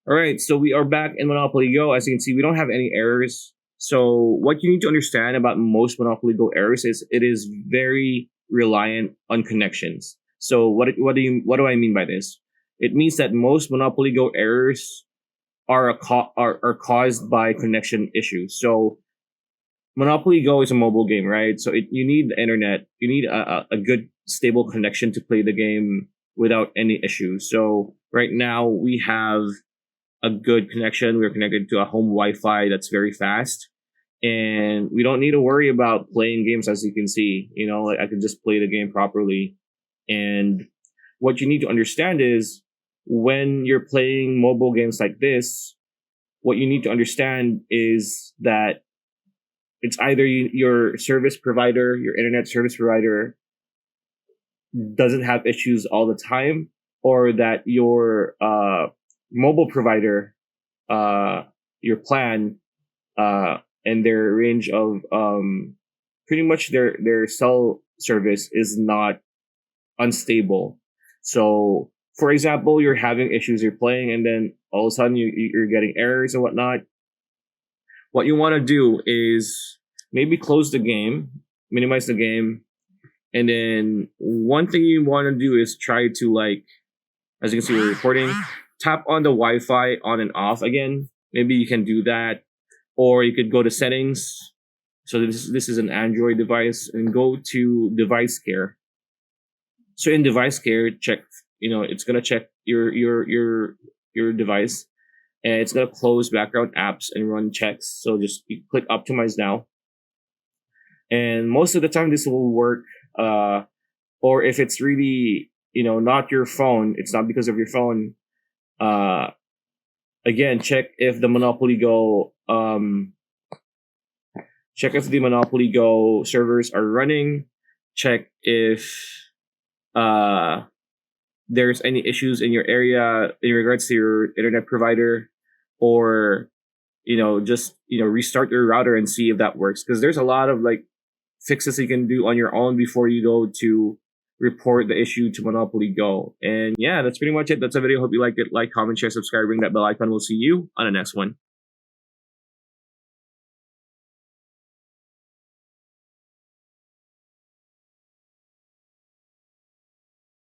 All right, so we are back in Monopoly Go. As you can see, we don't have any errors. So what you need to understand about most Monopoly Go errors is it is very reliant on connections. So what do I mean by this? It means that most Monopoly Go errors are caused by connection issues. So Monopoly Go is a mobile game, right? So you need the internet, you need a good stable connection to play the game without any issues. So right now we have a good connection. We're connected to a home Wi-Fi that's very fast, and we don't need to worry about playing games. As you can see, like I can just play the game properly. And what you need to understand is when you're playing mobile games like this, what you need to understand is that it's either your service provider, your internet service provider, doesn't have issues all the time, or that your mobile provider, uh, your plan, and their range of pretty much their cell service is not unstable. So, for example, you're having issues, you're playing, and then all of a sudden you're getting errors and whatnot. What you want to do is maybe close the game, minimize the game, and then one thing you want to do is try to, like, as you can see, we're recording, tap on the Wi-Fi on and off again. Maybe you can do that, or you could go to settings. So this is an Android device, and go to device care. So in device care, check. It's gonna check your device, and it's gonna close background apps and run checks. So just you click optimize now, and most of the time this will work. Or if it's really not your phone, it's not because of your phone. Uh, Again, check if the Monopoly Go servers are running. Check if uh there's any issues in your area in regards to your internet provider, or just restart your router and see if that works, because there's a lot of like fixes you can do on your own before you go to report the issue to Monopoly Go. And yeah, that's pretty much it. That's a video. Hope you liked it. Like, comment, share, subscribe, ring that bell icon. We'll see you on the next one.